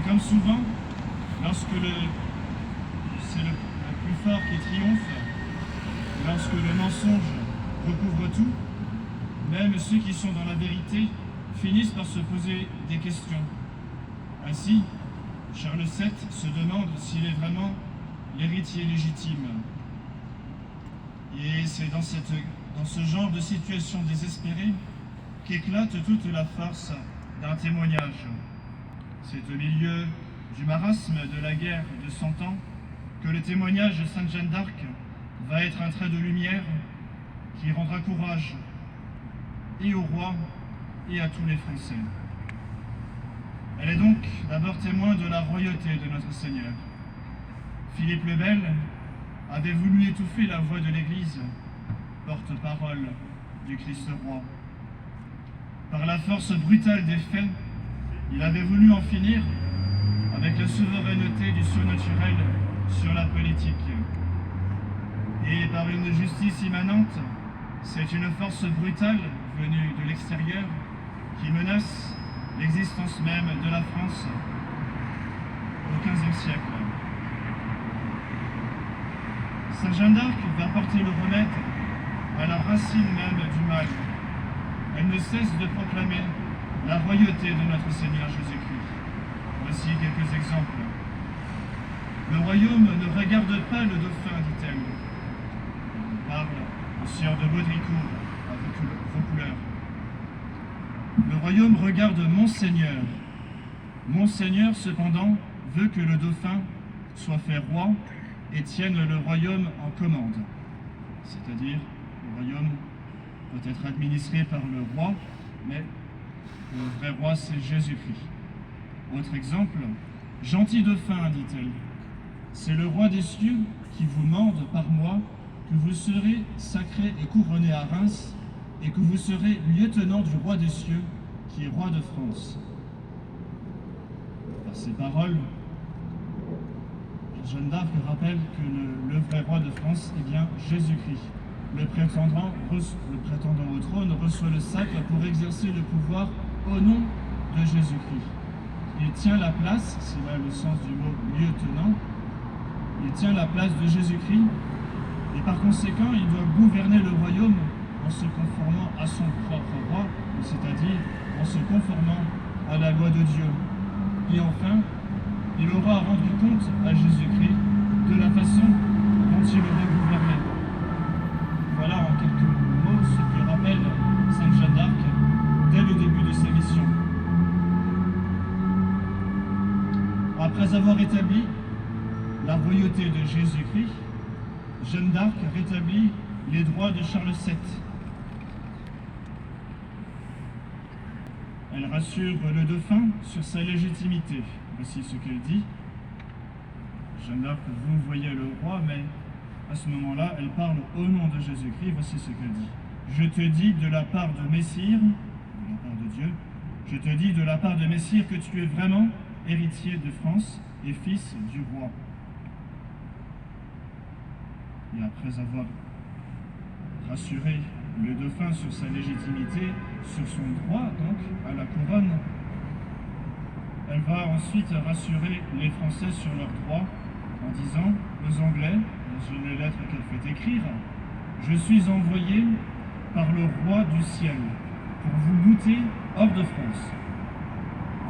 comme souvent, lorsque c'est le plus fort qui triomphe, lorsque le mensonge recouvre tout, même ceux qui sont dans la vérité finissent par se poser des questions. Ainsi, Charles VII se demande s'il est vraiment l'héritier légitime. Et c'est dans ce genre de situation désespérée qu'éclate toute la force d'un témoignage. C'est au milieu du marasme de la guerre de 100 ans que le témoignage de Sainte Jeanne d'Arc va être un trait de lumière qui rendra courage et au roi et à tous les Français. Elle est donc d'abord témoin de la royauté de notre Seigneur. Philippe le Bel avait voulu étouffer la voix de l'Église, porte-parole du Christ roi. Par la force brutale des faits, il avait voulu en finir avec la souveraineté du surnaturel sur la politique. Et par une justice immanente, c'est une force brutale venue de l'extérieur qui menace l'existence même de la France au XVe siècle. Sainte Jeanne d'Arc va porter le remède à la racine même du mal. Elle ne cesse de proclamer la royauté de notre Seigneur Jésus-Christ. Voici quelques exemples. Le royaume ne regarde pas le dauphin, dit-elle. On parle au sieur de Baudricourt, à vos couleurs. Le royaume regarde Monseigneur. Monseigneur, cependant, veut que le dauphin soit fait roi et tienne le royaume en commande. C'est-à-dire, le royaume doit être administré par le roi, mais le vrai roi, c'est Jésus-Christ. Autre exemple, gentil dauphin, dit-elle, c'est le roi des cieux qui vous mande par moi que vous serez sacré et couronné à Reims et que vous serez lieutenant du roi des cieux qui est roi de France. Par ces paroles, Jeanne d'Arc rappelle que le vrai roi de France est bien Jésus-Christ. Le prétendant au trône reçoit le sacre pour exercer le pouvoir au nom de Jésus-Christ. Il tient la place, c'est là le sens du mot lieutenant, il tient la place de Jésus-Christ et par conséquent il doit gouverner le royaume en se conformant à son propre roi, c'est-à-dire en se conformant à la loi de Dieu. Et enfin, il aura à rendre compte à Jésus-Christ de la façon dont il aurait gouverné. Voilà en quelques mots ce que rappelle Sainte Jeanne d'Arc dès le début de sa mission. Après avoir établi la royauté de Jésus-Christ, Jeanne d'Arc rétablit les droits de Charles VII. Elle rassure le dauphin sur sa légitimité. Voici ce qu'elle dit. Jeanne d'Arc, vous voyez le roi, mais à ce moment-là, elle parle au nom de Jésus-Christ. Voici ce qu'elle dit. Je te dis de la part de Messire, de la part de Dieu, je te dis de la part de Messire que tu es vraiment héritier de France et fils du roi. Et après avoir rassuré le dauphin sur sa légitimité, sur son droit donc à la couronne, elle va ensuite rassurer les Français sur leurs droits en disant aux Anglais, dans une lettre qu'elle fait écrire, « Je suis envoyé par le roi du ciel pour vous bouter hors de France.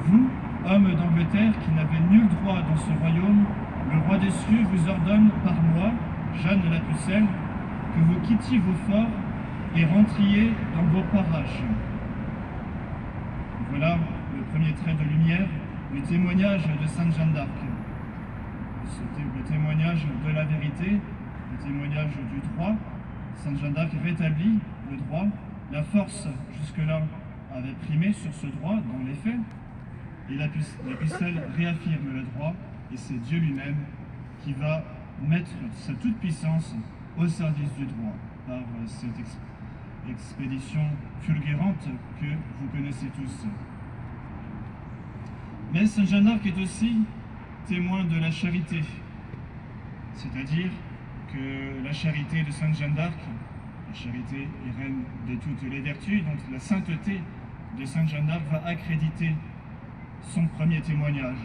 Vous, hommes d'Angleterre qui n'avez nul droit dans ce royaume, le roi des cieux vous ordonne par moi, Jeanne la Pucelle, que vous quittiez vos forts et rentriez dans vos parages. » Voilà le premier trait de lumière du témoignage de Sainte Jeanne d'Arc. C'était le témoignage de la vérité, le témoignage du droit. Sainte Jeanne d'Arc rétablit le droit. La force, jusque-là, avait primé sur ce droit dans les faits. Et la Pucelle réaffirme le droit, et c'est Dieu lui-même qui va mettre sa toute-puissance au service du droit par cette expédition fulgurante que vous connaissez tous. Mais Sainte Jeanne d'Arc est aussi témoin de la charité, c'est-à-dire que la charité de Sainte Jeanne d'Arc, la charité est reine de toutes les vertus, donc la sainteté de Sainte Jeanne d'Arc va accréditer son premier témoignage.